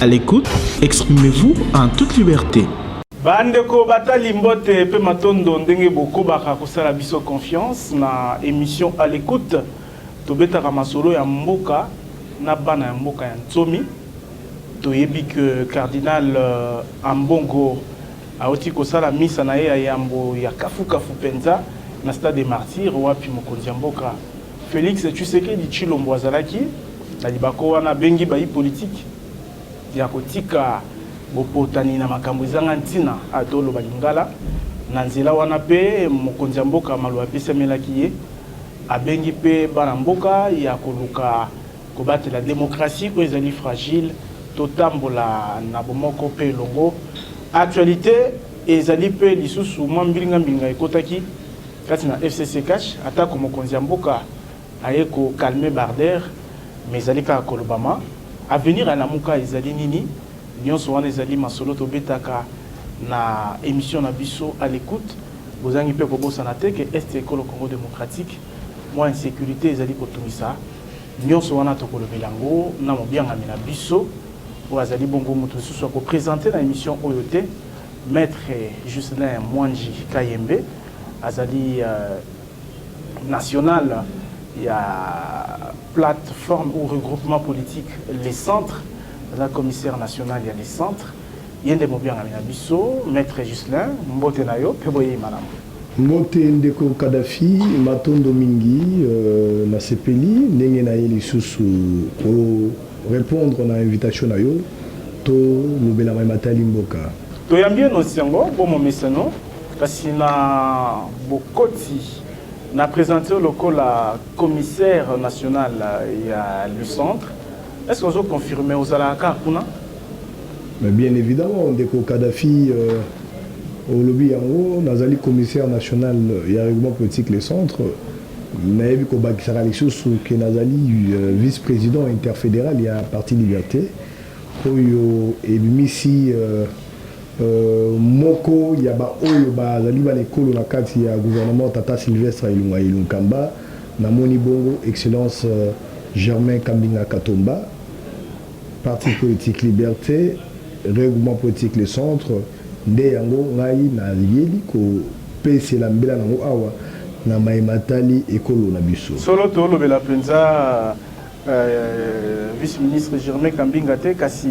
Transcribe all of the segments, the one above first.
À l'écoute, exprimez-vous en toute liberté. Bandeko batali mbote pe matondo ndenge boko baka kosala biso confiance na émission à l'écoute tobetaka masolo ya mboka na bana ya mboka ya nzomi toyebi que cardinal Ambongo aoti kosala misa na ye ya yambo ya kafu penza na stade des martyrs wapi mokonzi ya mboka Félix Tshisekedi Tshilombo azalaki na libako wana bengi bayi politique ya kotika bopotani na makambo ezanga ntina adolo balingala na nzela wana pe mokonzi ya mboka malu apesamelaki ye abengi pe bana mboka ya koluka kobatela démocratie ko ezali fragile totambola na bomoko pe longo actualité ezali pe lisusu mwa mbinga ekotaki kati na FCC cash atako mokonzi ya mboka aye ko calmer Barder mais ezali kaka kolobama avenir à la muka ezali nini nyonso wana ezali masolo tobetaka na émission na biso à l'écoute bozangi pe kobosana te ke est ekolo Congo démocratique moi insécurité ezali kotumisa nyonso wana tokolobela yango na mobiangami na biso oyo azali bongo moto mosusu akoprésente na émission oyo te maître Jocelyn Mwanji Kayembe azali national ya plateforme ou regroupement politique les centres la commissaire nationale ya les centres yende mobiangami na biso maître Jocelyn mbote na yo pe boye malamu Mbote ndeko Kadhafi matondo mingi na sepeli ndenge na ye lisusu ko répondre na invitation na yo to lobela matali mboka to yambie no sengo bomo mesano kasi na bokoti na présenté lokola commissaire national ya le centre. Est-ce que vous confirmez aux alaka kuna? Mais bien évidemment ndeko Kadhafi au lobby yango nazali commissaire national ya règlement politique les centres nayebi ko bakisaka lisusu ke nazali vice-président interfédéral ya parti liberté oyo ebimisi moko ya ba oyo bazali ba lekolo na kati ya gouvernement Tata Sylvestre Ilunkamba na moni bongo excellence Germain Kambinga Katomba parti politique liberté règlement politique les centres nde yango ngai na yeli ko pesela mbela nango awa na maimatali ekolo na biso solo to lobela penza vice-ministre Germain Kambinga te kasi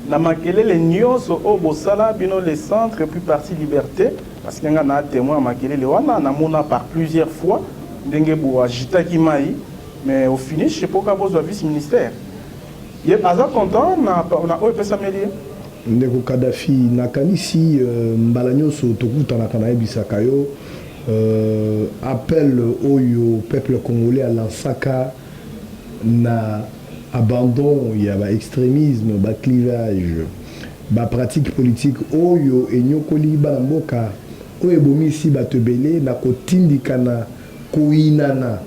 na makelele nyonso o bosala bino les centres et puis parti liberté parce que nga na témoin makelele wana na mona par plusieurs fois ndenge bo agitaki mai mais au finish je pas besoin vice-ministère ye aza content na o pesa melie ndeko Kadhafi nakanisi mbala nyonso tokutanaka na yebisaka yo appel oyo peuple congolais à lansaka na abandon ya ba extrémisme ba clivage ba pratique politique oyo enyokoli bana mboka oyo bomisi batebele na kotindikana koinana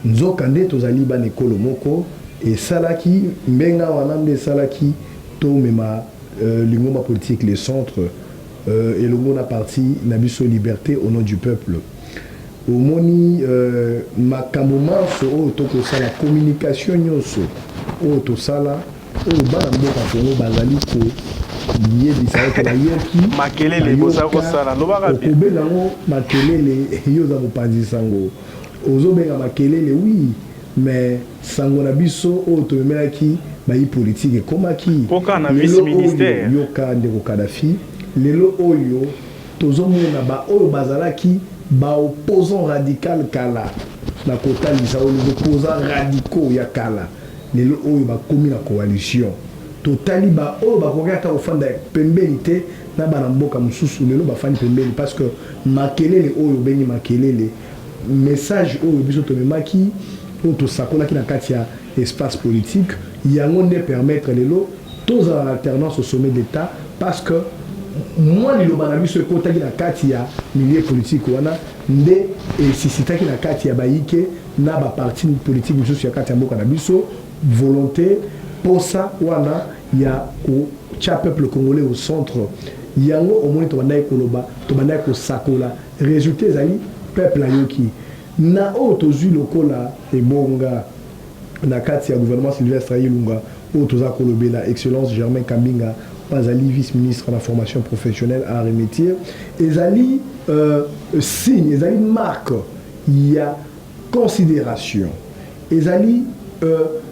nzoka nde tozali bana ekolo moko esalaki mbenga wana nde esalaki to mema l'ingoma politique les centres et le monde a parti nabiso liberté au nom du peuple au moni makambo manso o toko sala communication nyonso o to sala o bana mboka Congo bazali ko yebisa ko na yoki makelele boza ko sala lobaka bi ko belango makelele yo za mopanzi sango ozobenga makelele oui mais sango na biso o to memelaki bayi politique komaki poka na vice ministère yoka ndeko Kadhafi lelo oyo tozomona ba oyo bazalaki ba opposant radical kala na kotalisa oyo opposant radicaux ya kala lelo oyo ba komi na coalition totali ba oyo ba kokaka ofanda pembeni te na bana mboka mususu lelo ba fani pembeni parce que makelele oyo bengi makelele message oyo biso to memaki to sakola ki na kati ya espace politique yango ne permettre lelo tous en alternance au sommet d'État parce que moi ni lobana biso ekotaki na kati ya milieu politique wana nde esisitaki na kati ya baike na ba parti politique biso ya kati ya mboka na biso volonté posa wana ya ko cha peuple congolais au centre yango au moins to bandai koloba to bandai ko sakola résultat ezali peuple ayoki na auto zu lokola ebonga na kati ya gouvernement Sylvestre Ilunga Otoza Kolobela, Excellence Germain Kambinga, Pazali, vice-ministre de la formation professionnelle à métier. Ezali signe, Ezali marque, il y a considération. Ezali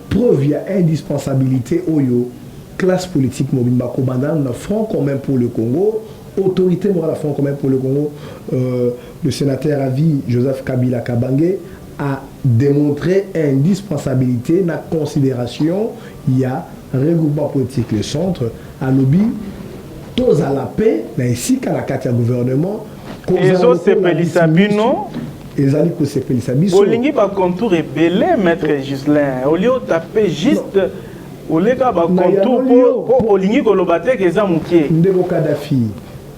preuve, il y a indispensabilité Oyo, classe politique Mobimba Kobanda, le Front commun pour le Congo, autorité morale Front commun pour le Congo, le sénateur à vie Joseph Kabila Kabange a démontré indispensabilité, la considération, il y a regroupement politique, le centre, à lobby, tous à la paix, ici qu'à la carte gouvernement, et autres c'est Pelisabino. Ezali ko sepelisa biso. Olingi ba contour est belé maître Gislain. Au lieu taper juste au lieu ka ba contour pour olingi ko lobate ke za mukie. Ndeko Kadhafi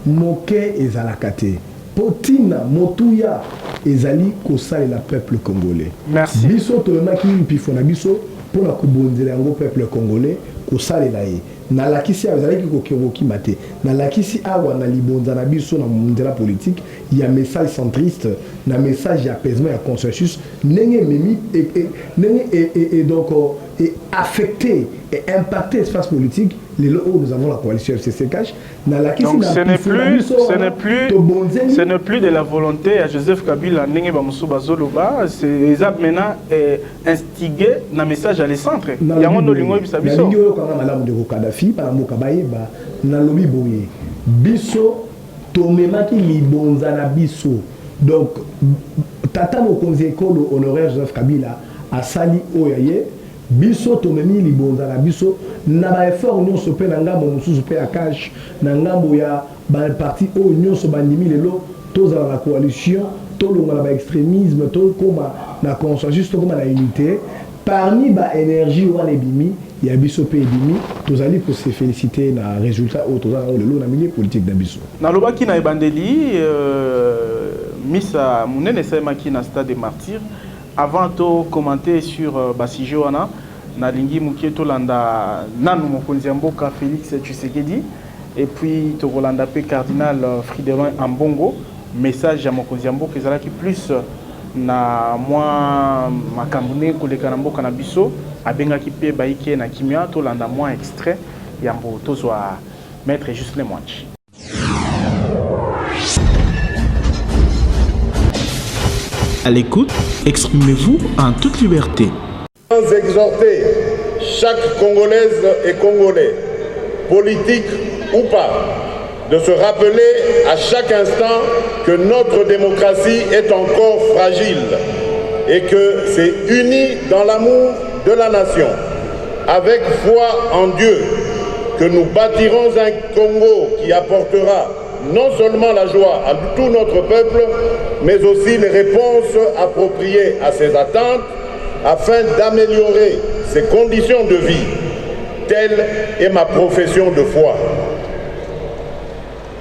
moke ezalakate. Potina motuya ezali ko salela peuple congolais. Merci. Biso to maki pifona biso pour la kubonzela ngo peuple congolais ko salela ye. Na lakisi azalaki ko keroki mate. Na lakisi awa na libonza na biso na mondela politique, il y a message centriste, na message d'apaisement et consensus, nenge memi et donc affecté et impacté l'espace politique. Les lots où nous avons la coalition FCCK. Donc ce n'est plus de la volonté à Joseph Kabila nenge bamusu bazoloba, c'est maintenant instigé na message à les centres. Yango no lingo bisa biso. Na lingo kanga malamu de Kadhafi para mboka bayeba na lobi boye. Biso tomemaki libonza na biso. Donc tata mokonzi ekolo honoraire Joseph Kabila asali oyaye biso tomemi libonza na biso na ba effort nyonso pe na ngambo mosusu pe ya cash na ngambo ya ba parti o nyonso bandimi lelo toza la coalition tolonga na ba extrémisme to koma na consensus to koma na unité parmi ba énergie wana ebimi ya biso pe ebimi tozali ko se féliciter na résultat o toza lelo na milieu politique na biso na lobaki na ebandeli misa munene saimaki na stade des martyrs. Avant de commenter sur Basijoana, Nalingi Mukieto Landa Nanu Mokonzi Mboka Félix Tshisekedi et puis Togolanda P cardinal Fridolin Ambongo, message à Mokonzi Mboka qui plus na moi makambune koleka mboka na biso abenga kipe baike na kimia to landa moi extrait yambo tozwa maître juste les moitié. À l'écoute, exprimez-vous en toute liberté. Sans exhorter chaque Congolaise et Congolais, politique ou pas, de se rappeler à chaque instant que notre démocratie est encore fragile et que c'est uni dans l'amour de la nation, avec foi en Dieu, que nous bâtirons un Congo qui apportera non seulement la joie à tout notre peuple, mais aussi les réponses appropriées à ses attentes afin d'améliorer ses conditions de vie. Telle est ma profession de foi.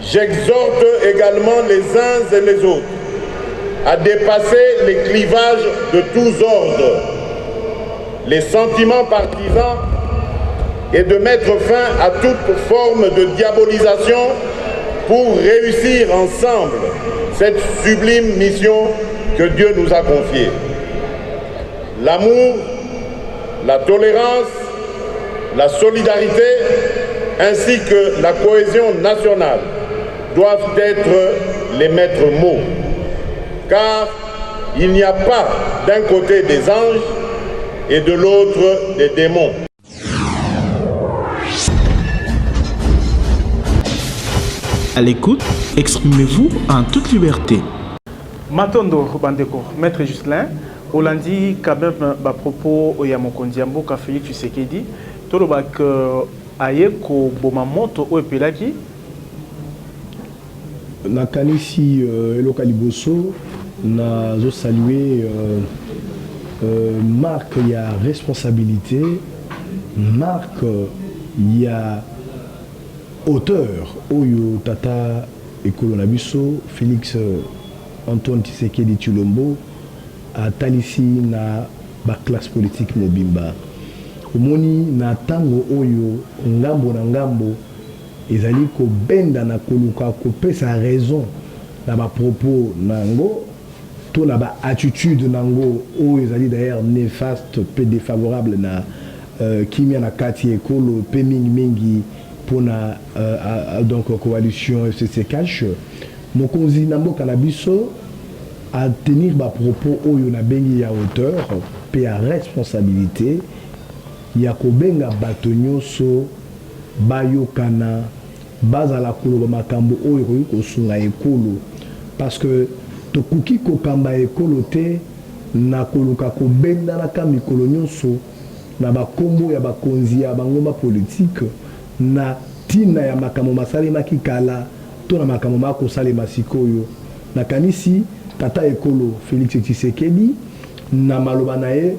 J'exhorte également les uns et les autres à dépasser les clivages de tous ordres, les sentiments partisans et de mettre fin à toute forme de diabolisation pour réussir ensemble cette sublime mission que Dieu nous a confiée. L'amour, la tolérance, la solidarité ainsi que la cohésion nationale doivent être les maîtres mots. Car il n'y a pas d'un côté des anges et de l'autre des démons. À l'écoute, exprimez-vous en toute liberté. Matondo Bandeko, maître Gislain, Olandi quand même à propos de Mokonzi Mboka Félix Tshisekedi, Tolobak Ayeko Bomamoto Oepelaki. Nakanisi Eloka Liboso, na zo saluer marque il y a responsabilité, marque il y a auteur Oyo Tata Ekolo Nabiso Félix Antoine Tshisekedi Tshilombo a talisi na ba classe politique mobimba omoni na tango oyo ngambo na ngambo ezali ko benda na koluka ko pesa raison na ba propos nango to na ba attitude nango oyo ezali d'ailleurs néfaste peu défavorable na kimia na kati ekolo pe mingi pour na donc coalition FCC cash mokonzi na mboka na biso à tenir ba propos oyo na bengi ya hauteur pe ya responsabilité ya kobenga bato nyonso bayokana bazala koloba makambo oyo koyi kosunga ekolo parce que tokuki kokamba ekolo te na koluka kobendana ka mikolo nyonso na bakombo ya bakonzi ya bangomba politique na tina ya makambo masalemaki kala to na makambo makosalema sikoyo nakanisi tata ekolo Félix Tshisekedi na maloba na ye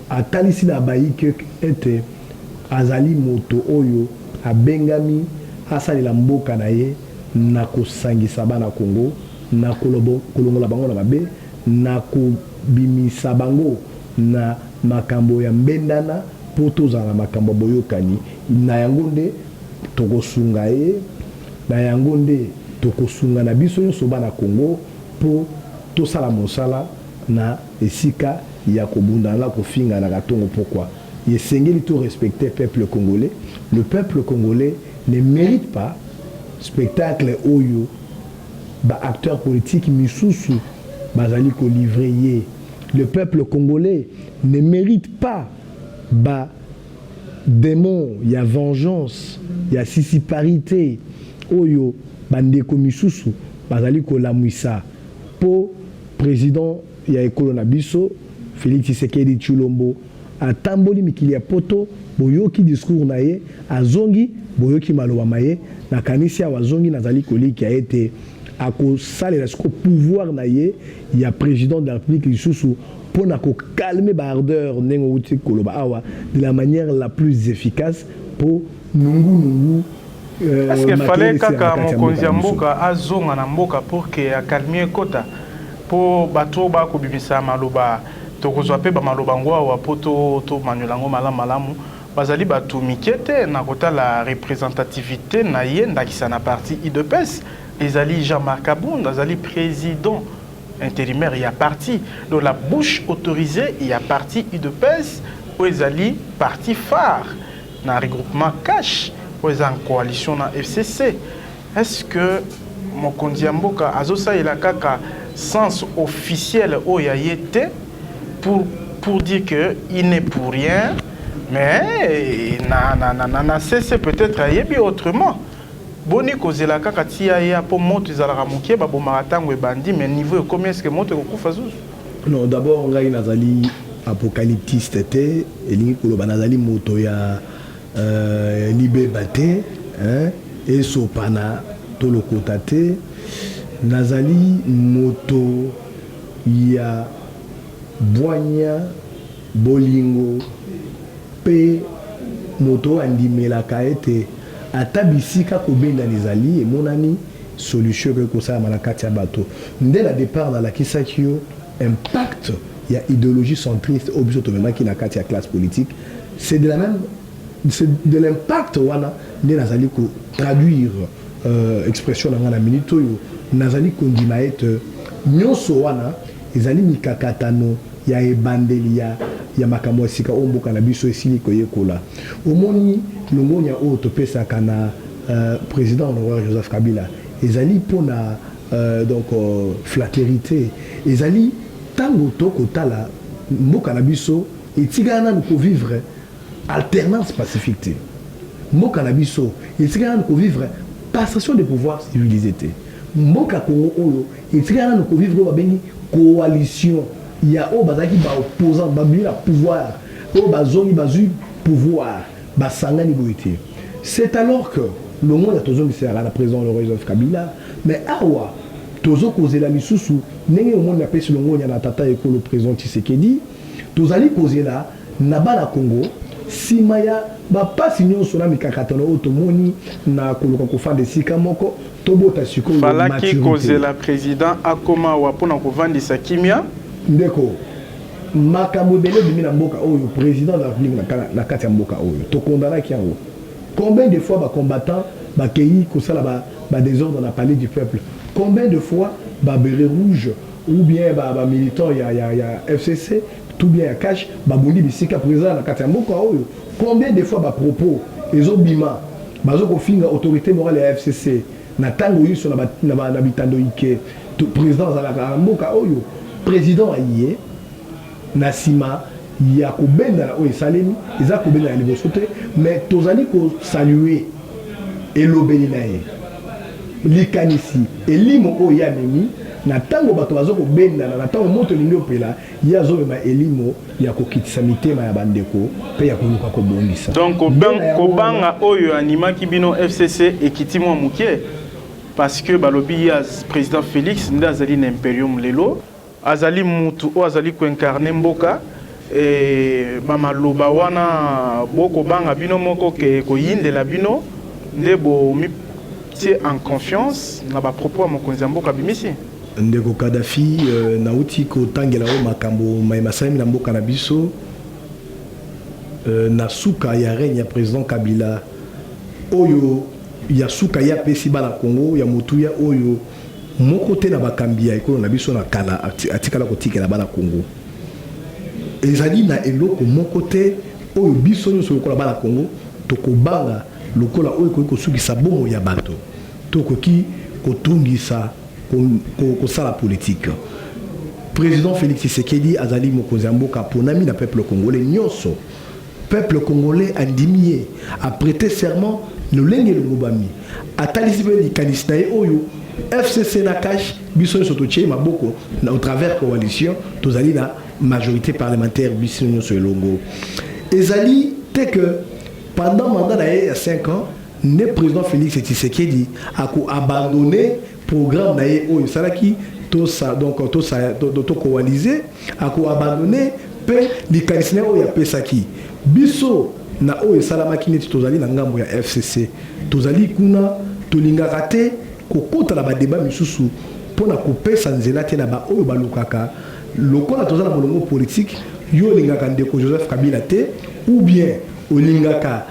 atalisi na bayike ete azali moto oyo abengami asalela mboka na ye na kosangisa bana Congo na kolongola bango na mabe na kobimisa bango na makambo ya mbendana po tozala makambo boyokani na yango nde tokosunga ye na yango nde tokosunga na biso nyonso bana Congo po tosala mosala na esika ya kobunda na kofinga na katongo. Pourquoi yesengeli tout respecter le peuple congolais. Le peuple congolais ne mérite pas spectacle oyo ba acteur politique misusu bazali ko livrer. Le peuple congolais ne mérite pas ba démon, il y a vengeance, il y a sissiparité oyo bandeko misusu bazali ko lamwisa po président ya ekolo na biso Félix Tshisekedi Tshilombo atamboli mikili ya poto boyoki discours na ye azongi boyoki maloba maye na kanisi ya wazongi nazali koliki ya ete akosalela siko pouvoir na ye ya président de la République lisusu pona ko calmer ba ardeur nengo uti koloba awa de la manière la plus efficace pour nungu est-ce qu'il fallait kaka mokonzi ya mboka azonga na mboka pour que akalmie kota po bato ba ko bimisa maloba tokozwa pe ba maloba ngwa po to manulango malamu bazali batu mikete na kota la représentativité na ye ndakisa na parti IDPS ezali Jean-Marc Abounda azali président intérimaire il y a parti dans la bouche autorisée il y a parti IDPS ou ezali parti phare na regroupement cash ou en coalition na FCC. Est-ce que mokonzi ya mboka azosa ila kaka sens officiel o ya yete pour dire que il n'est pour rien mais na cessé peut-être ayebi autrement boni kozela kaka tia ya po moto ezalaka mokie ba bomaratango ebandi mais niveau combien est-ce que moto kokufa zuzu? Non, d'abord ngai nazali apocalyptiste te elingi koloba nazali moto ya libe bate et sopana to lokota te nazali moto ya bwanya bolingo pe moto andimelaka ete ata bisika kobenda nizali emonani solution ke kosala na kati ya bato nde la départ na lakisaki yo impact ya idéologie centriste au biso tomemaki na kati ya classe politique c'est de l'impact wana nde nazali ko traduire expression na na minute oyo nazali kondima ete nyonso wana ezali mikakatano ya ebandeli ya makambo esika omboka na biso esili koyekola omoni longonya oyo topesaka na président honoraire Joseph Kabila ezali pona donc flatérité ezali tango tokotala mboka na biso etikana ko vivre alternance pacifique mboka na biso etikana ko vivre passation de pouvoir civilisé te mboka Congo oyo etikana ko vivre ba bengi coalition il y a au bazaki ba opposant ba bila pouvoir au bazongi bazu pouvoir ba sangani boité c'est alors que le monde a toujours mis à la président Joseph Kabila mais awa tozo kozela misusu ndenge au monde appelle le monde na tata ekolo président Tshisekedi tozali kozela na bana Congo simaya ba pasi nyonso na mikakatano otomoni na koluka kofanda sika moko tobota siko falaki kozela président akoma wa pona kovandisa kimia ndeko makambo bele bimi na mboka oyo président de la République na kati ya mboka oyo to condamna ki yango combien de fois ba combattants ba kei kosala ba désordre na palais du peuple combien de fois ba béret rouge ou bien ba militant ya FCC tout bien ya cash babondi bisika président na kati ya mboka oyo combien de fois ba propos ezobima bazoko finga autorité morale ya FCC na tango yiso na bitando ike to président za la mboka oyo président aye na sima ya kobenda na oyo salemi eza kobenda na liboso te mais tozali ko saluer elobeli na ye likanisi elimo oyo ya memi na tango bato bazoko benda na tango moto lingi opela yazo mema elimo ya kokitisa mitema ya bandeko pe ya koluka ko bongisa donc kobanga oyo animaki bino FCC ekiti mwa mukie parce que balobi ya président Félix nda azali na imperium lelo azali mutu o azali ko incarner mboka et bamaloba wana boko banga bino moko ke ko yindela bino ndebo mi en confiance na ba propos à mokonzi mboka bimisi ndeko Kadhafi nauti ko tangela o makambo maimasami na mboka na biso na suka ya règne ya président Kabila oyo ya suka ya pesi bana Congo ya mutuya oyo moko te na bakambi ya ekolo na biso na kala atikala kotikela bana Congo ezali na eloko moko te oyo biso nyonso lokola bana Congo tokobanga lokola oyo kosukisa bomo ya bato tokoki kotungisa kosala politique. Président Félix Tshisekedi azali mokonzi ya mboka ponami na peuple congolais nyonso. Peuple congolais andimie a prêté serment lolenge lobami atalisi pe likanisi na ye oyo FCC na cash biso nyonso totie maboko na au travers coalition tozali na majorité parlementaire biso nyonso elongo ezali te que pendant mandat na ye ya 5 ans le président Félix Tshisekedi a abandonné programme na ye oyo salaki to ça donc to coaliser a abandonné pe likanisi na oyo ya pesaki biso na oyo salamaki neti tozali na ngambo ya FCC tozali kuna tolingaka te kokota na ba débat misusu pona kopesa nzela te na ba oyo balukaka lokola tozala molongo politique yo lingaka ndeko Joseph Kabila te ou bien olingaka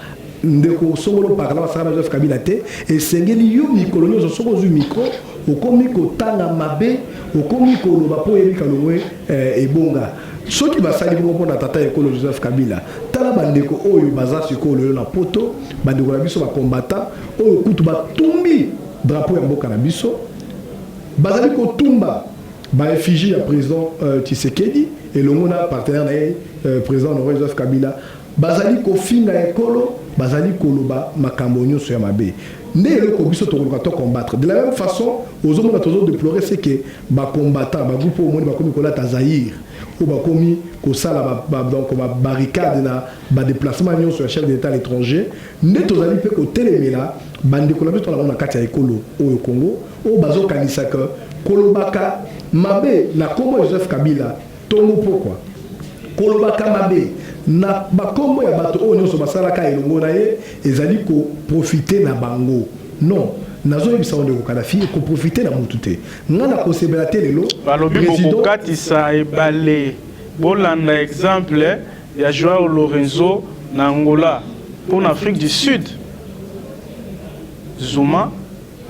ndeko songolo pakala basala Joseph Kabila te esengeli yo mikolo nyonso soko zu micro okomi kotanga mabe okomi koloba po yebika longwe ebonga soki basali bongo na tata ekolo Joseph Kabila tala bandeko oyo baza sikolo na poto bandeko na biso ba combattant oyo kutu batumbi drapeau ya mboka na biso bazali kotumba ba effigie ya président Tshisekedi et le mona partenaire na président Joseph Kabila bazali kofinga ekolo bazali koloba makambo nyonso ya mabe nde eloko biso tokoluka to combattre de la même façon ozomona tozo déplorer c'est que ba combattant ba groupe au monde ba komi kolata Zaïre ou ba komi kosala donc ba barricade na ba déplacement nyonso ya chef d'état à l'étranger nde tozali pe ko telemela bandeko na biso na kati ya ekolo au Congo o bazo kanisa que kolobaka mabe na kombo Joseph Kabila tongo pourquoi kolobaka mabe na bakombo ya bato oyo nyonso basalaka elongo na ye ezali ko profiter na bango non nazo yebisa ndeko Kadhafi ko profiter na mutu te ngana ko sebela te lelo balobi bokokatisa ebale bolanda exemple ya Joao Lorenzo na Angola pour l'Afrique du Sud Zuma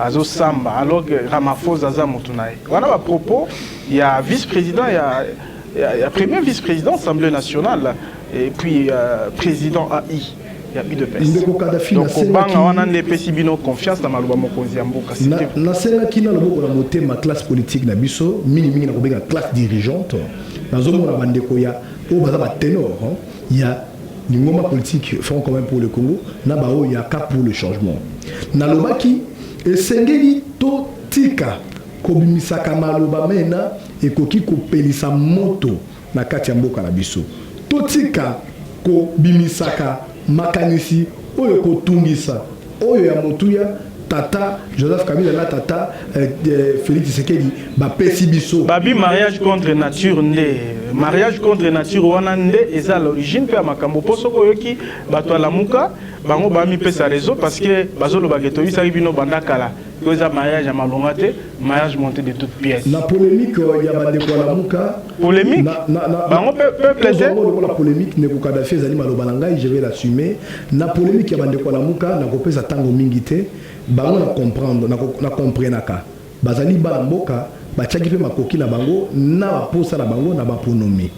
azo samba alors que Ramaphosa za mutu na ye wana ba propos ya vice-président ya premier vice-président Assemblée nationale et puis président AI ya UDPS donc obanga wana ndepesi bino confiance na maluba mokonzi ya mboka na sela kina loboko na motema classe politique na biso mingi na kobenga classe dirigeante nazomona bandeko ya o baza ba ténor ya lingoma politique front commun pour le Congo na ba o ya cap pour le changement na lobaki esengeli to tika kobimisaka maloba mena ekoki kopelisa moto na kati ya mboka na biso totika ko bimisaka makanisi oyo kotungisa oyo ya motuya tata Joseph Kabila na tata Félix Tshisekedi ba pesi biso babi mariage contre nature mariage contre nature wana nde eza l'origine pe makambo posoko yoki bato la muka bango ba mi pesa réseau parce que bazolo bageto isa bino bandakala que ça mariage à malongate mariage monté de toutes pièces la polémique ya bandeko la muka polémique bango peuple la polémique ne ko Kadhafi ezali maloba na ngai je vais l'assumer na polémique ya bandeko la muka na kopesa tango mingi te bango na comprendre na comprenaka bazali ba mboka bachaki pe makoki na bango na baposa na bango na baponomi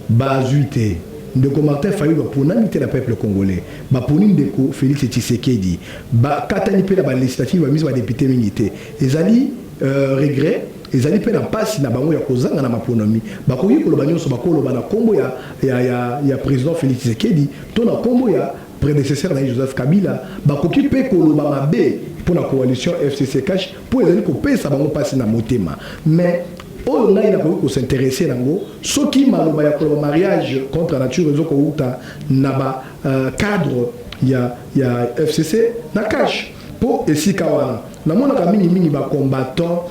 bazuité ndeko Martin Fayulu pour namité le peuple congolais ba pour ndeko Félix Tshisekedi ba katani pe la législative ba mise ba député minité ezali regret ezali pe na pasi na bango ya kozanga na maponomi bakoki koloba nyonso bakoloba na kombo ya président Félix Tshisekedi to na kombo ya prédécesseur na Joseph Kabila bakoki pe koloba mabe pour la coalition FCC Cash pour ezali ko pesa bango pasi na motema mais oyo ngai nakoki s'intéresser nango soki maloba ya koloba mariage contre nature ezoko uta na ba cadre ya FCC na Cash po esika wana namonaka mingi ba combattant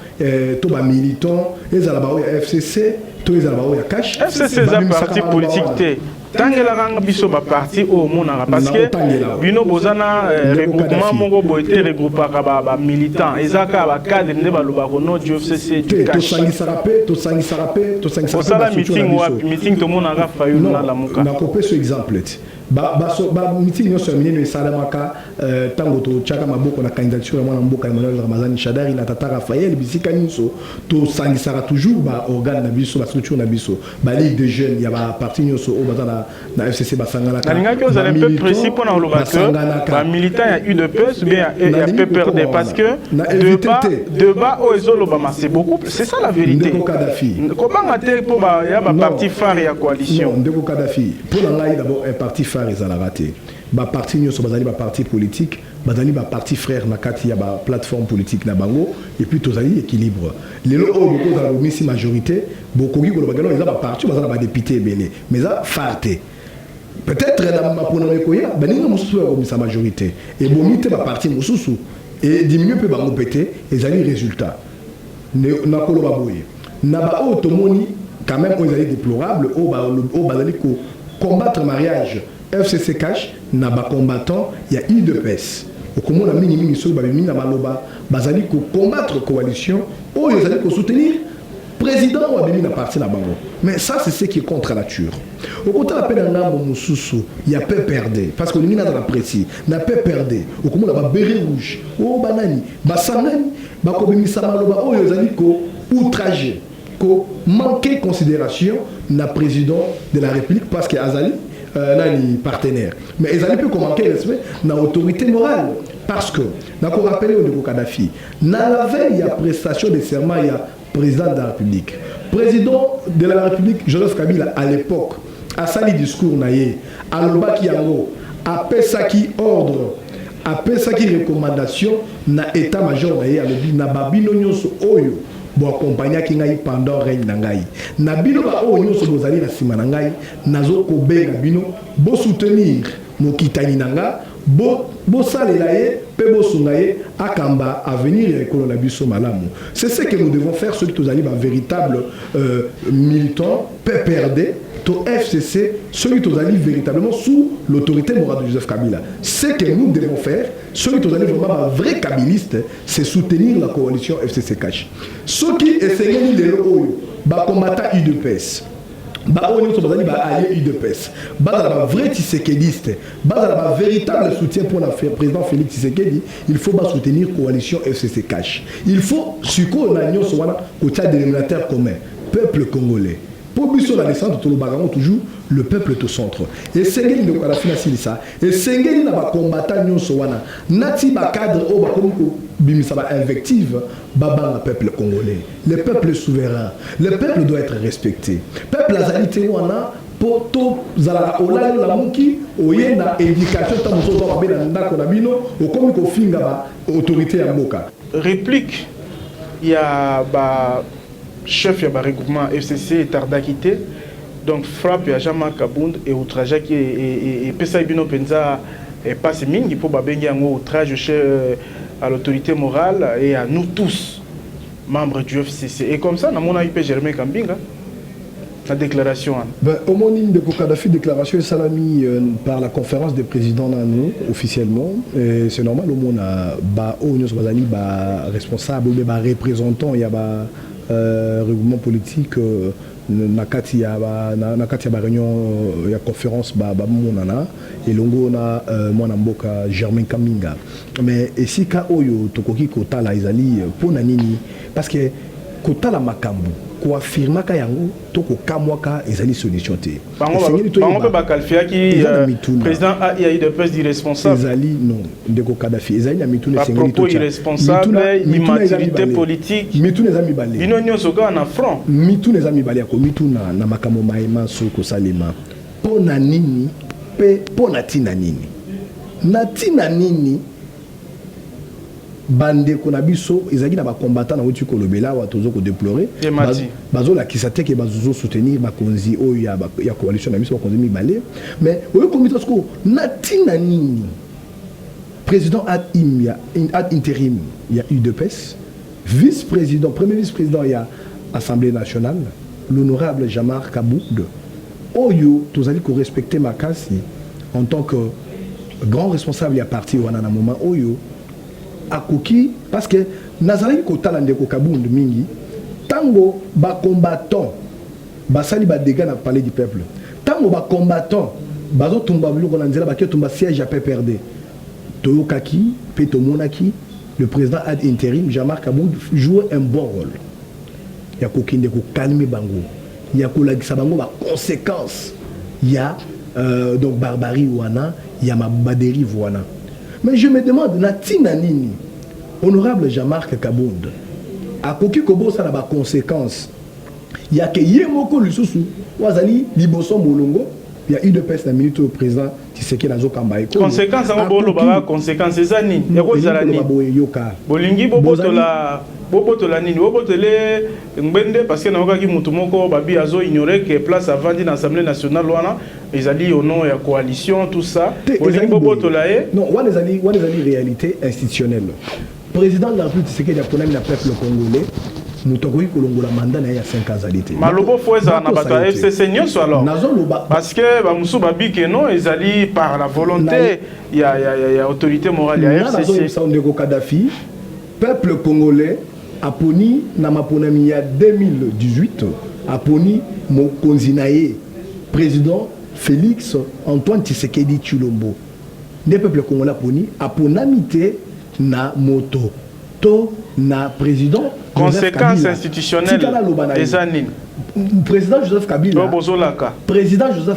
to ba militant ezala ba ya FCC to ezala ba ya Cash FCC za parti politique te tangela ranga biso ba parti au monara parce que bino bozana regroupement mongo boité regroupaka ba militant ezaka ba cadre ne ba loba ko no FCC du Cash to sangi sarape osala meeting to monara fayu na la muka na kopé ce exemple ba meeting yo so minene salamaka tango to chaka maboko na candidature mwana mboka Emmanuel Ramazani Shadari na tata Raphaël bisika nyinso to sangi sara toujours ba organe na biso ba structure na biso ba ligue de jeunes ya ba parti nyinso o bazana na FCC basangana ka ninga ko za un peu précis pour na loba que ba militant ya UDPS ou bien ya PPRD parce que débat o ezolo ba c'est beaucoup c'est ça la vérité comment até pour ba ya ba parti phare ya coalition Ndeko Kadhafi pour la d'abord un parti ils ont raté. Ba parti nyonso bazali ba parti politique, bazali ba parti frère na kati ya ba plateforme politique na bango et puis tozali équilibre. Lelo o boko za misi majorité, boko gi ko bagalo ils ont ba parti bazala ba député belé, mais ça farté. Peut-être na mapona mekoya, baninga mususu ya komisa majorité et bomite ba parti mususu et diminuer pe bango pété ezali résultat. Na koloba boye. Na ba o tomoni quand même ils allaient déplorable au bazali ko combattre mariage FCC Cash na ba combattant il y a UDPS au comment la minimi so ba minina maloba bazali ko combattre coalition ou ils allaient ko soutenir président ou abimi na parti na bango mais ça c'est ce qui est contre la nature au côté la peine ngambo mususu il y a peu perdre parce que l'imina dans la précis n'a pas perdre au comment la ba béret rouge o banani ba sanani ba ko bimisa maloba ou ils allaient ko outrager ko manquer considération na président de la République parce que Azali nani partenaire mais Azali peut manquer respect na autorité morale parce que na ko rappeler au Ndeko Kadhafi na la veille il y a prestation de serment il y a président de la République Joseph Kabila à l'époque a sali discours na ye alobaki yango apesaki ordre apesaki recommandation na état major na ye alobi na babino nyonso oyo bo accompagner ki ngai pendant règne na ngai na bino ba o nyonso bozali na sima na ngai nazo ko benga bino bo soutenir mokitani nanga bo salela ye pe bo sunga ye akamba avenir ya ekolo na biso malamu c'est ce que nous devons faire ceux qui allons un véritable militant PPRD to FCC ceux qui allons véritablement sous l'autorité morale de Joseph Kabila ce que nous devons faire ceux qui allons vraiment un vrai kabiliste c'est soutenir la coalition FCC Cash ceux qui essayent de le combattre UDPS ba oni to bazali ba allié UDPS bazala ba vrai Tshisekediste bazala ba véritable soutien pour le président Félix Tshisekedi il faut ba soutenir coalition FCC Cash il faut suko na nyonso wana ko tia dénominateur commun peuple congolais pour biso la descente to lo bagamo toujours le peuple est au centre et sengeli de la finance ça et sengeli na ba combattant nyonso wana nati ba cadre o ba komiko bimisa ba invective baba peuple congolais le peuple est souverain le peuple doit être respecté peuple azalité wana poto zala olali la monki oyenda éducation ta mozo ba bena ndako na bino o komiko finga ba autorité ya mboka réplique il y a ba chef ya ba regroupement FCC tarda quitté donc frappe ya Jean Kabund et outrage qui et pesa bino penza et passe mingi pour ba bengi ngo outrage à l'autorité morale et à nous tous membres du FCC et comme ça na mona IP Germain Kambinga la déclaration homonyme de Kadhafi déclaration salami par la conférence des présidents nano officiellement c'est normal au monde ba onyo bazali ba responsable ou ba représentant il y a ba regroupement politique nakati ya ba réunion ya conférence ba monana et longo na mwana mboka Germain Kambinga mais esika oyo tokoki kotala izali pona nini parce que kotala makambo ko affirma ka yango to ko kamwaka ezali solution te bango pe bakalfia ki président AI de presse irresponsable ezali non ndeko Kadhafi ezali na mituna sengeli to irresponsable immaturité politique mituna ezami balé bino nyonso ka na front mituna ezami balé ko mituna na makambo maema so ko salema pona nini pe pona tina nini na tina nini bande kona biso ezaki na ba combattant na wuti ko lobela wa tozo ko déplorer bazo la kisate ke bazo soutenir ba konzi o ya coalition na biso ba konzi mi balé mais au comité sko na tina nini président ad intérim il y a UDPS vice-président premier vice-président il y a Assemblée nationale l'honorable Jean-Marc Kabound oyo tozali ko respecter makasi en tant que grand responsable ya parti wana na moment oyo akoki parce que nazali kotala ndeko Kabound mingi tango ba combattant basali ba dégâts na palais du peuple tango ba combattant bazo tumba biloko na nzela ba ke tumba siège à PPRD toyokaki pe tomonaki le président ad intérim Jean-Marc Kabound joue un bon rôle ya kokinde ko calmer bango ya kolagisa bango ba conséquences ya donc barbarie wana ya ma dérive wana. Mais je me demande, na nini, honorable Jean-Marc Kabound, a koki kobo ça na ba conséquence. Il y a que yemoko lisusu, wazali liboso molongo, il y a eu de peste na minute au président Tshisekedi nazo kamba eko. Conséquence en bolo ba conséquence ezani, yako zalani. Bolingi bobotola bobotola nini, bobotele ngende parce que na okaki mutu moko babi azo ignorer que place avant dans l'Assemblée nationale wana ezali au nom ya coalition tout ça. Bolingi bobotola e. Non, wana ezali réalité institutionnelle. Président de la République Tshisekedi a ponami na peuple congolais. Mutokoki kolongola mandat na ya 5 ansalité. Malobo foeza na bato FCC nyonso alors. Parce que ba musu babi que non ezali par la volonté ya autorité morale ya FCC. Nazo ndeko Kadhafi peuple congolais a poni na maponami ya 2018 a poni mokonzi na ye président Félix Antoine Tshisekedi Tshilombo. Le peuple congolais a poni a ponamité na moto to na président conséquences institutionnelles des années. Président Joseph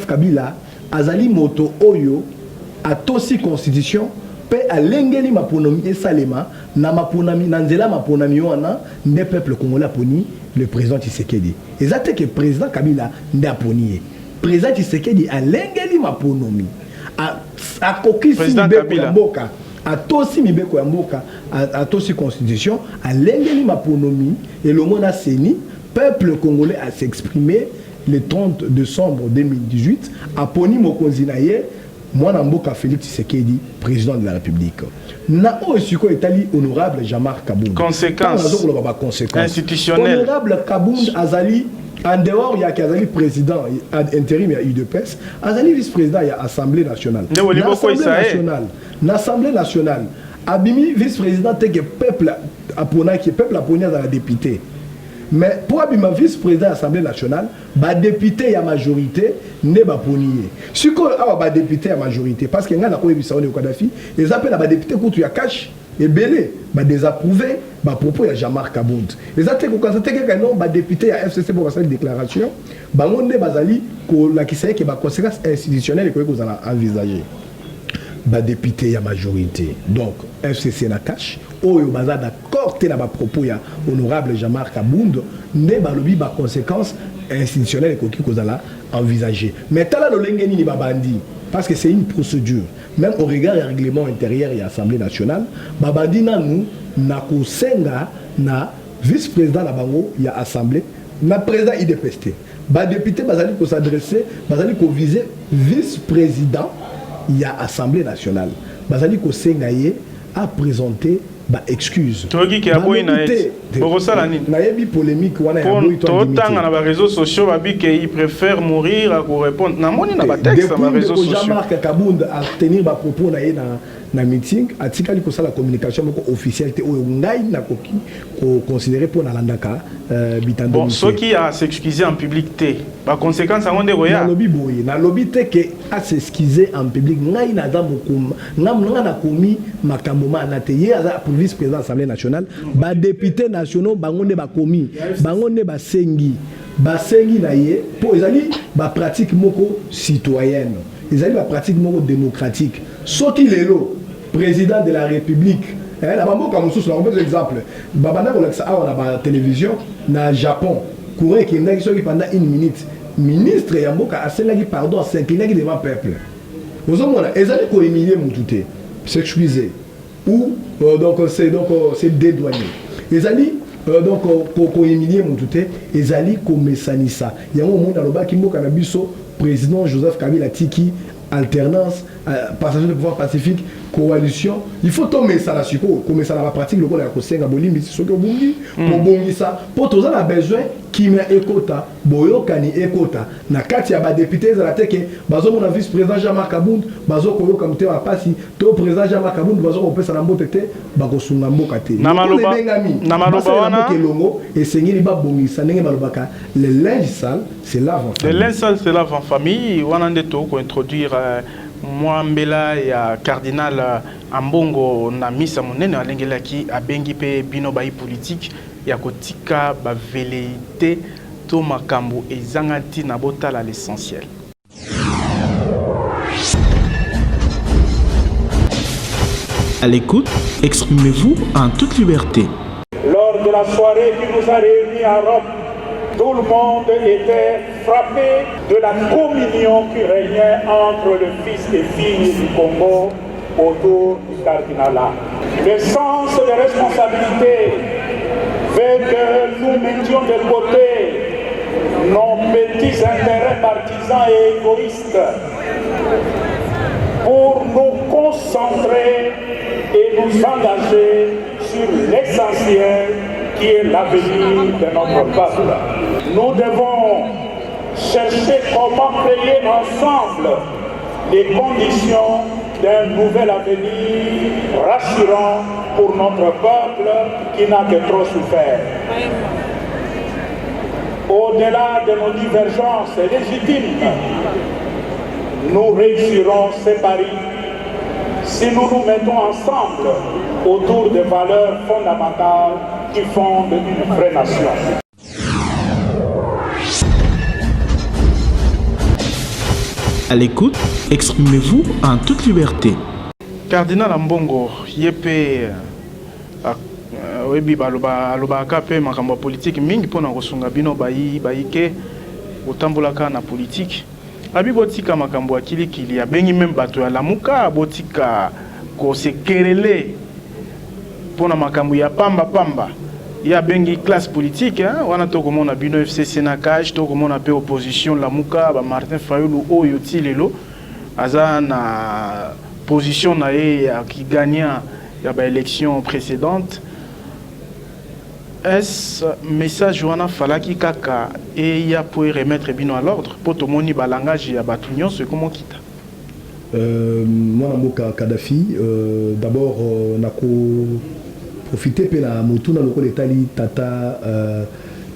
Kabila azali moto oyo a tosi constitution pe alengeli maponomi esalema na maponami na nzela maponami wana ne peuple congolais poni le président Tshisekedi. Ezate que président Kabila nda poni. Président Tshisekedi alengeli maponomi a kokisi Kabila mboka a tosi mibeko ya mboka a tosi constitution a lengeli maponomi et le monde a seni peuple congolais a s'exprimer le 30 décembre 2018 a poni mokonzi na ye mwana mboka Félix Tshisekedi président de la République na osiko etali honorable Jean-Marc Kabound conséquences institutionnelles honorable Kabound azali en dehors il y a Kazali président intérim il y a UDPS azali vice-président il y a Assemblée nationale l'Assemblée nationale abimi vice-président tel que peuple apona qui peuple apona dans la députée mais pour abima vice-président de l'Assemblée nationale ba député ya majorité ne ba ponier si ko ba député ya majorité parce que ngana ko ebisa on Kadhafi les appels ba député kutu ya cash et belé ba désapprouvé ba propos ya Jean-Marc Kabound les attaques ko constater que non ba député ya FCC pour faire une déclaration ba ngonde bazali ko la kisaye que ba conséquences institutionnelles ko ko za envisager ba député ya majorité donc FCC na cash oyo baza d'accord te na ba propos ya honorable Jean-Marc Kabound ne ba lobi ba conséquences institutionnelles ko ki ko za envisager mais tala lo lengeni ni babandi parce que c'est une procédure même au regard du règlement intérieur et Assemblée nationale babandi nanu na kosenga na vice-président la bango ya assemblée na président IDPST ba député bazali ko s'adresser bazali ko viser vice-président ya Assemblée nationale bazali ko senga ye a présenter ba excuse toki ki aboyi na et bokosala nini na yebi polémique wana ya boyi to tanga na ba réseaux sociaux babi que il préfère mourir à ko répondre na moni na ba texte na réseaux sociaux Jean-Marc Kabound a tenir ba propos na ye na meeting atikali ko la communication moko officielle te oyo ngai na koki ko considérer pour na landaka bitando. Bon, ceux qui a s'excuser en public te ba conséquence en onde roya. Na lobby te que a s'excuser en public ngai na za mokuma nga na komi makambo ma na te ye za pour vice président de l'Assemblée nationale ba député nationaux bango ne ba komi bango ne ba sengi na ye pour ezali ba pratique moko citoyenne ezali ba pratique moko démocratique soki lelo président de la République la mamoka mosusu on fait exemple babana ko laksa awa na ba télévision na Japon courant qui ndaki soki pendant 1 minute ministre ya mboka aselaki pardon s'inclinaki devant peuple vous omona ezali ko humilier mututé s'excuser ou donc c'est dédouaner ezali donc ko humilier mututé ezali ko mesanisa yango monde alobaki mboka na biso président Joseph Kabila tiki alternance passage de pouvoir pacifique coalition il faut tomber ça la suppos comme ça la pratique le ko la kosenga bolimbi so ko bungi ko bungi ça pour tous a besoin qui met ekota boyokani ekota na kati ya ba député za la teke bazo mon vice président Jean-Marc Kabund bazo ko yoka mute wa pasi to président Jean-Marc Kabund bazo ko pesa na mbote te ba ko sunga mboka te na maloba wana kelongo et sengeli ba bongisa ndenge balobaka le linge sale c'est lave en famille le linge sale c'est lave en famille wana ndeto ko introduire Mwambela ya cardinal Ambongo na misa monene alengelaki abengi pe bino bayi politique ya kotika ba velléité to makambo ezangati na botala l'essentiel. À l'écoute, exprimez-vous en toute liberté. Lors de la soirée qui nous a réunis à Rome, tout le monde était frappé de la communion qui régnait entre le fils et fille du Congo autour du cardinalat. Le sens de responsabilité fait que nous mettions de côté nos petits intérêts partisans et égoïstes pour nous concentrer et nous engager sur l'essentiel qui est l'avenir de notre peuple. Nous devons chercher comment créer ensemble les conditions d'un nouvel avenir rassurant pour notre peuple qui n'a que trop souffert. Au-delà de nos divergences légitimes, nous réussirons ces paris si nous nous mettons ensemble autour des valeurs fondamentales qui fondent une vraie nation. À l'écoute, exprimez-vous en toute liberté. Cardinal Ambongo, yepe webi baloba kape makambo politique mingi pona kosunga bino bayi ke otambulaka na politique. Abi botika makambo akili kili abengi même bato ya lamuka botika ko se kerele pona makambo ya pamba ya bengi classe politique wana to komona bino FCC na cage to komona pe opposition lamuka ba Martin Fayulu oyo tilelo aza na position na ye qui gagnant ya ba élection précédente. Est-ce message wana falaki kaka et ya pour remettre bino à l'ordre pour tout moni ba langage ya batunyon c'est comment kita moi mboka Kadhafi d'abord nako profiter pe na mutuna loko letali tata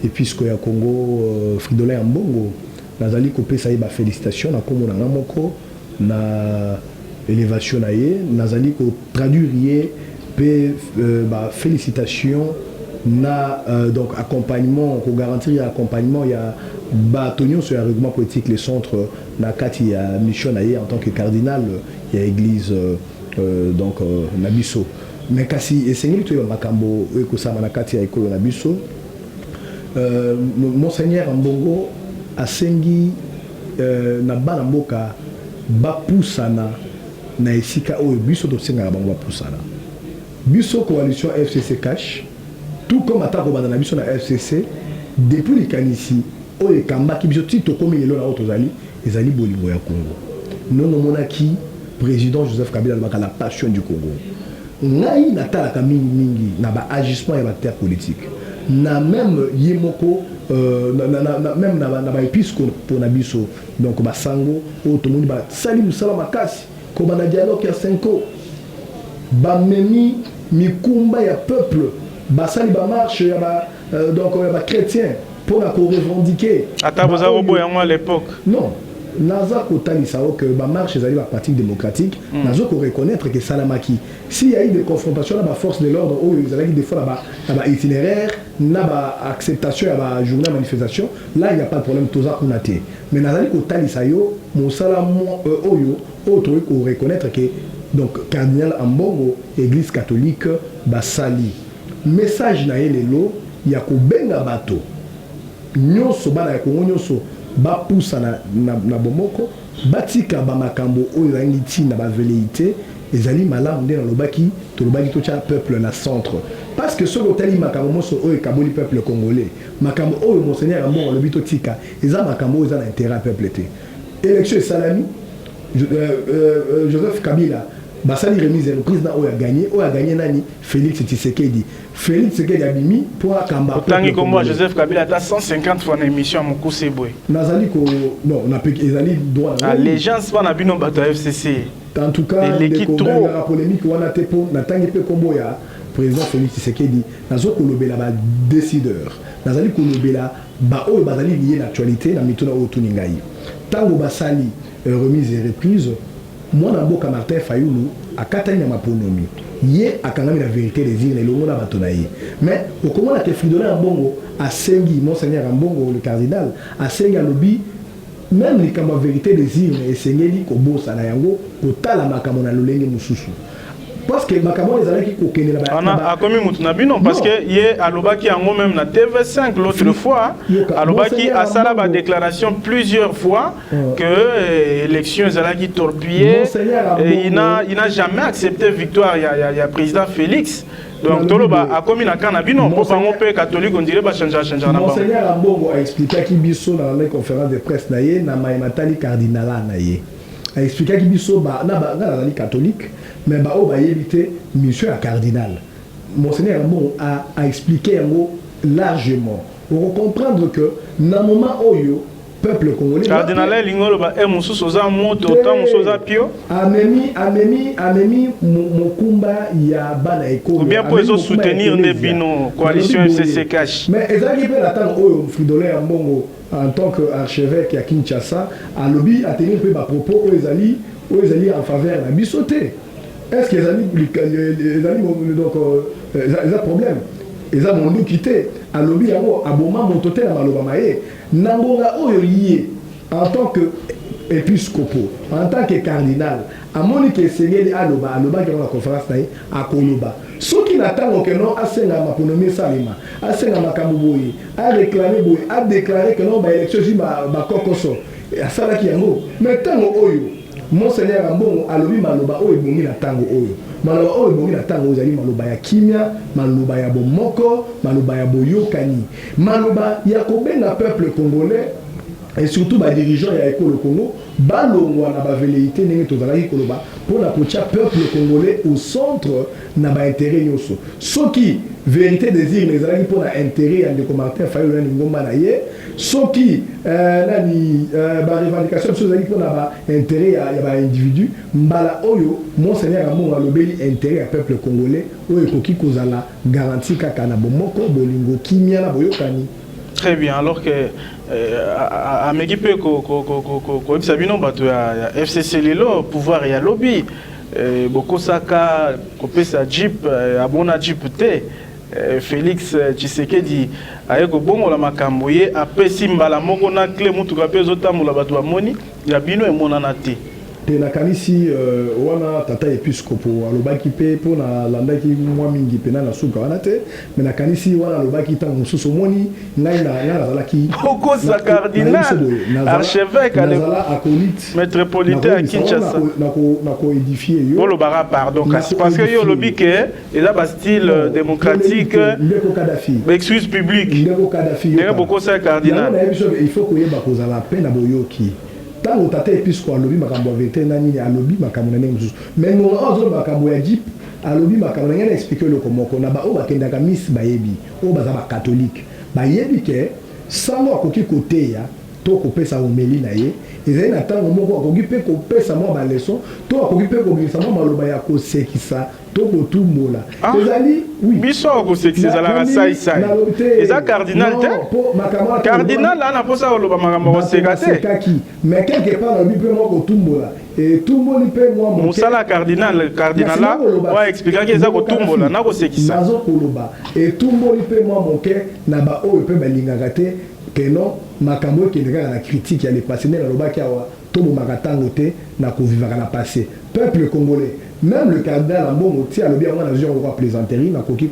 episco ya Congo Fridolin Ambongo nazali kopesa ye ba félicitations na kombo na moko na élévation na ye nazali ko traduire ye pe ba félicitations na donc accompagnement pour garantir accompagnement il y a batonio sur le règlement politique les centres na kati ya mission naie en tant que cardinal il y a église donc nabiso mais kasi esengeli to makambo ekosama na kati ya ekolo nabiso monseigneur Ambongo asengi na bana mboka bapusana na esika oyo biso to senga bango bapusana biso coalition FCC cash tout comme attaque au na biso na FCC depuis les kanisi o e kamba ki biso tito comme lelo na otozali ezali bolingo ya Congo non monaki président Joseph Kabila alobaka la passion du Congo ngai natalaka mingi na ba agissement ya ba terre politique na même yemoko même na ba episco pour na biso donc ba sango o to moni ba sali musala makasi ko ba na dialogue ya 5 ans bamemi mikumba ya peuple basali ba marche ya ba donc ya ba chrétien pour la revendiquer ata boza robo yango à l'époque non naza kotalisa que ba marche ezali ba pratique démocratique nazo ko reconnaître que salamaki s'il y a eu des confrontations là ba force de l'ordre ou ils allaient des fois là ba itinéraire na ba acceptation ya ba journée manifestation là il n'y a pas de problème toza kunaté mais nazali kotalisa yo mon salamo oyo autre ko reconnaître que donc cardinal Ambongo église catholique basali message na lelo ya ko benga bato nyonso bana ya Kongo nyonso ba poussa na bomoko batika ba makambo oyo yangi tina ba velléité ezali malamu nde na lobaki to lobaki to cha peuple na centre parce que ce hôtel makambo moso oyo kaboli peuple congolais makambo oyo monseigneur Ambongo lobi to tika eza makambo eza na intérêt peuple te élection salami Joseph Kabila basali remise le président oyo a gagné nani Félix Tshisekedi abimi pour akamba tangi comme Joseph Kabila ta 150 fois na émission à Mokuse Boy nazali ko non on a pu ezali droit allégeance pas na bino bato FCC en tout cas l'équipe trop la polémique wana tepo na tangi pe kombo ya président Félix Tshisekedi nazo ko lobela ba décideur nazali ko lobela ba oyo bazali lié l'actualité na mituna oyo tuningai tango basali remise et reprise moi na mboka Martin Fayulu akatani na maponomi ye akangami la vérité des îles elongo na bato na ye mais okomona ke Fridolin Ambongo asengi monseigneur Ambongo le cardinal asengi alobi même likambo vérité des îles esengeli kobosa na yango kotala makambo na lolenge mususu parce que makambo ezalaki kokende na ba akomi mutu na bino parce que ye alobaki yango même na TV5 l'autre fois alobaki asala ba déclaration plusieurs fois que élection ezalaki torpillée et il n'a jamais accepté victoire ya président Félix donc toloba akomi na kana bino po bango pe catholique on dirait ba changer na bango monseigneur Ambongo a expliqué ki biso na la conférence de presse na ye na maimatali cardinala na ye a expliqué ki biso ba na la catholique mais bah oh bah éviter monsieur à cardinal monseigneur Ambongo a expliqué largement pour comprendre que dans le moment où peuple congolais cardinal lingolo ba e mususu za moto ta mususu za pio amemi mokumba ya bana eko ou bien pour les soutenir des bino coalition FCC cash mais ezaki pe attendre oyo Fridolin Ambongo en tant qu'archevêque à Kinshasa a lobby a tenir peu ba propos ezali en faveur na bisoté. Est-ce que les amis donc ils ont problème ils ont mon quitté à lobby à Boma mon totel à Maloba Maé Nangonga Oyoye en tant que épiscopo en tant que cardinal à Monique Seigneur à Loba qui a la conférence à Koloba ceux qui n'attendent que non à Senga Maponomé Salima à Senga Makamboui à réclamer à déclarer que non bah élection si ma kokoso à Salaki Yango mais tant Oyo monseigneur Ambongo alobi maloba oyo ebongi na tango oyo maloba oyo ebongi na tango ozali maloba ya kimia maloba ya bomoko maloba ya boyokani maloba ya kobenga peuple congolais et surtout ba dirigeants ya école Congo balongwa na ba velléité ndenge tozalaki koloba pour la kotia peuple congolais au centre na ba intérêt nyoso soki vérité désir les alaki pour la intérêt ya ndeko Martin Fayulu na ngomba na ye soki nani ba revendication sozali pour na ba intérêt ya ba individu mbala oyo monseigneur Ambongo alobeli intérêt ya peuple congolais oyo koki kozala garantie kaka na bomoko bolingo kimia na boyokani. Très bien, alors que à m'équipe ko Sabino bato ya FCC lelo pouvoir ya lobby beaucoup saka kopesa jeep abona jeep te Félix Tshisekedi ayeko bongo la makambo ye apesi mbala moko na clé mutu ka pezo tamula bato amoni ya bino emonana te te nakanisi wana tata episcopo alobaki pe po na landaki mwa mingi pena na suka wana te mais nakanisi wana alobaki tango mususu moni ngai na nazalaki okosa cardinal archevêque nazala acolyte métropolitain à Kinshasa nako édifier yo polo bara pardon parce que yo lobi que eza ba style démocratique ndeko Kadhafi excuse publique ndeko Kadhafi ndeko bokosa cardinal il faut que yeba kozala pena boyoki tango tata episco alobi makambo ya vérité nani alobi makambo na ndenge mosusu mais ngonga ozo makambo ya jeep alobi makambo na ngana expliquer loko moko na ba o bakendaka miss bayebi o baza ba catholique bayebi ke sango akoki koteya to kopesa omeli na ye ezali na ntango moko akoki mpe kopesa mwa baleson to akoki mpe kobimisa mwa maloba ya kosekisa to kotumbola ezali biso akosekisa ezalaka saisai eza cardinal te cardinal ana mposa koloba makambo akoseka te mais quelque part alobi mpe mwa kotumbola etumboli mpe mwa mosala cardinal la oyo explikaki eza kotumbola na kosekisa nazokoloba etumboli mpe mwa moke na baoyo mpe balingaka te keno makambo ekende kaka na critique ya le passé nde nalobaki awa tobomaka ntango te na kovivaka na passé peuple congolais même le cardinal ambongo ti alobi yango na genre lokwa plaisanterie nakoki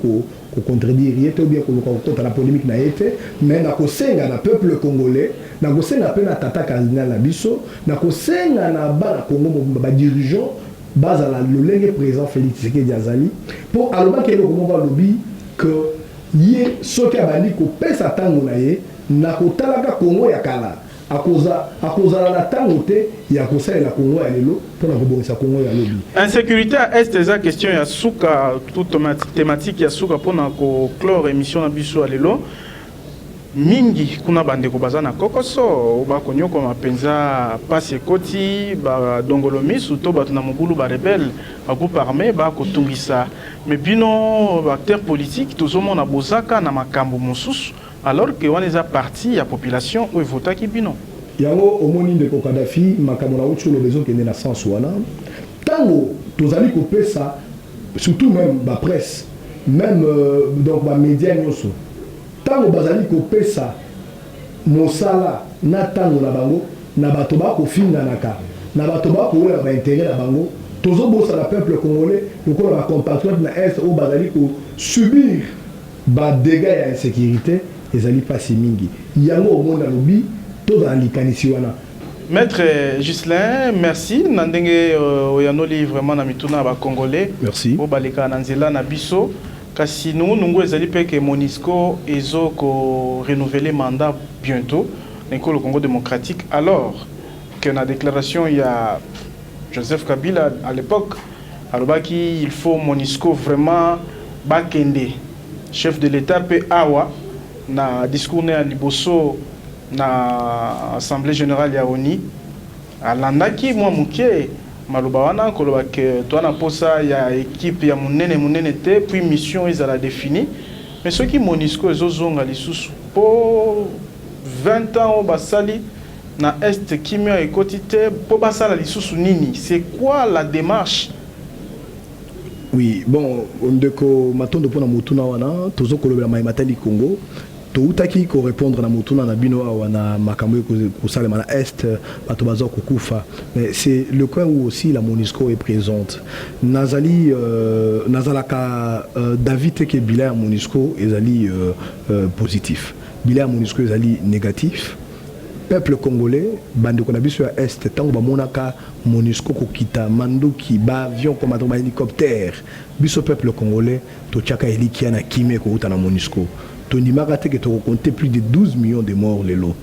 kocontredire ye te ou bien koluka kokota na polémique na ye te mais nakosenga na peuple congolais nakosenga mpe na tata cardinal na biso nakosenga na bana congo badirigeant bazala lolenge président Félix Tshisekedi azali mpo alobaki eloko moko alobi que ye soki abandi kopesa ntango na ye na kotalaka Congo ya kala akozala na ntango te ya kosalela Congo ya lelo mpona kobongisa Congo ya lobi. Insécurité à est eza question ya suka toute thématique ya suka mpona koclore émission na biso ya lelo mingi kuna bandeko baza na kokoso bakonyokoma mpenza pasi ekoti badongolo misu to bato na mobulu barebele bagroupe armé bakotungisa me bino baacteur politique tozomona bozaka na makambo mosusu alors que wana eza parti ya population oyo evotaki bino yango omoni ndeko Kadhafi makambo na uti oloba ezokende na sens wana ntango tozali kopesa surtout même bapresse même donc bamédia nyonso ntango bazali kopesa mosala na ntango na bango na bato bakofinganaka na bato bakowelela baintérêt na bango tozobosana peuple congolais lokola bacompatriote na est oyo bazali kosubir badégâts ya insécurité ezali pasi mingi yango omona lobi tozala likanisi wana. Maître Ghislain, merci. Nandenge oyanoli vraiment na mituna ba congolais. Merci. Bo baleka na nzela na biso. Kasi nous ezali pe que Monisco ezo ko renouveler mandat bientôt dans le Congo démocratique alors que la déclaration il y a Joseph Kabila à l'époque alobaki il faut Monisco vraiment bakende chef de l'État pe awa na discours na liboso na assemblée générale ya ONU alandaki mwa muke maloba wana koloba ke to na posa ya équipe ya munene te puis mission ezala définie mais ceux qui Monisco ezozonga lisusu po 20 ans au basali na est kimio ekoti te po basala lisusu nini c'est quoi la démarche? Oui, bon, ndeko matondo pona mutuna wana tozo kolobela maimatali Congo toutaki ko répondre na mutuna na bino wana makambo ko salema na est bato bazo kokufa mais c'est le coin où aussi la Monisco est présente nazali nazalaka David ke bilan Monisco ezali positif bilan Monisco ezali négatif peuple congolais bande ko na biso ya est tango ba monaka Monisco ko kita mandoki ba avion comme ba hélicoptère biso peuple congolais to tchaka elikia na kimé ko uta na Monisco to ndimaka te que to compter plus de 12 millions de morts lelo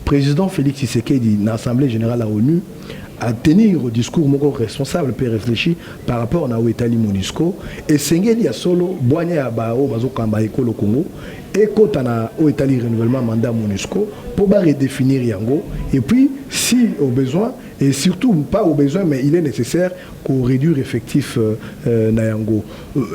président Félix Tshisekedi na assemblée générale à ONU à tenir un discours moko responsable peut réfléchir par rapport na Oetali Monisco et sengeli ya solo boanya ya bao bazokamba ekolo Congo et quand on a Oetali renouvellement mandat Monisco pour redéfinir yango et puis si au besoin et surtout pas au besoin mais il est nécessaire qu'on réduire effectif na yango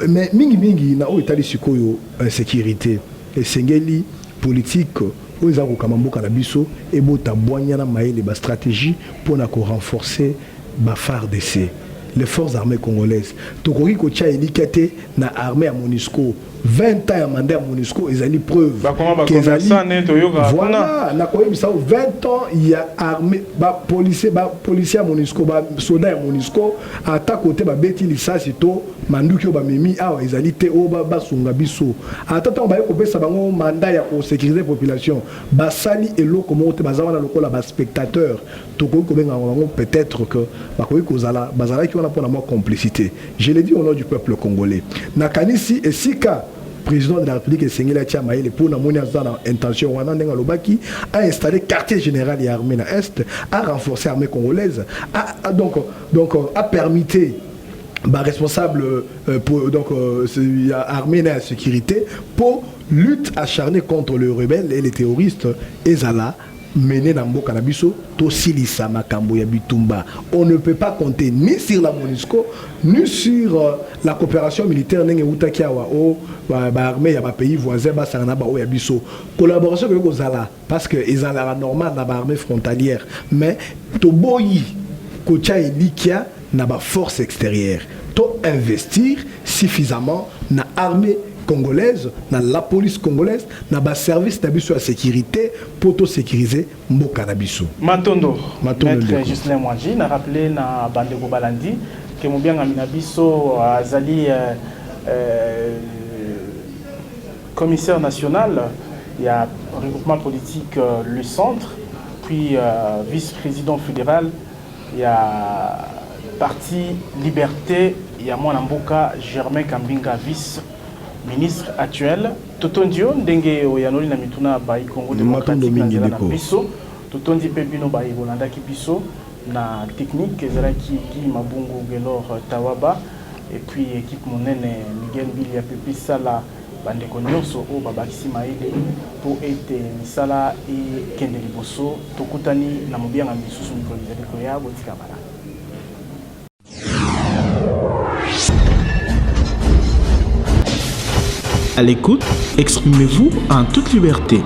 mais mingi na Oetali sikoyo insécurité et sengeli politique oza ko kamamboka na biso et bota boanya na maele ba stratégie pour na ko renforcer ba FARDC les forces armées congolaises tokoki ko tia elikate na armée ya Monisco 20 ans ya mandat ya Monisco ezali preuve voilà na ko yebisa 20 ans ya armée ba policier à Monisco ba soldat ya Monisco ata côté ba beti lisasi to manduki o ba memi awa ezali te o ba sunga biso ata to ba ko pesa bango mandat ya ko sécuriser population ba sali eloko mo te bazawana lokola ba spectateur tokoki ko benga bango peut-être que ba ko kozala bazala ki wana pona moi complicité je l'ai dit au nom du peuple congolais nakanisi esika président de la République Sengela Tiamaïle pour na intention wana ndenga lobaki a installé quartier général et armée na est a renforcer l'armée congolaise donc a permis bah responsable pour donc armée na sécurité pour lutte acharnée contre les rebelles et les terroristes ezala mener dans mboka na biso to silisa makambo ya bitumba. On ne peut pas compter ni sur la MONUSCO ni sur la coopération militaire nenge utakiawa o ba armée ya ba pays voisins ba sangana ba o ya biso. Collaboration que kozala parce que ils ont la normale na ba armée frontalière mais to boyi kocha elikia na ba force extérieure. To investir suffisamment na armée congolaise, dans la police congolaise, dans le service de sécurité pour tout sécuriser Mboka Nabiso. Matondo, Maître Justin Mwanji, n'a rappelé na Bandego Balandi que Moubian Aminabiso Azali commissaire national, il y a regroupement politique le centre, puis vice-président fédéral, il y a parti Liberté, il y a Mwanamboka Germain Kambinga vice ministre actuel totondio ndenge oyanoli na mituna bai Congo démocratique na biso totondi pe bino bai bolanda ki biso na technique ezalaki ki mabungu gelor tawaba et puis équipe monene Miguel Billy ya pepe sala bandeko nyonso o babakisi maile po ete misala e kende liboso tokutani na mobianga misusu mikolo ya botika bala. À l'écoute, exprimez-vous en toute liberté.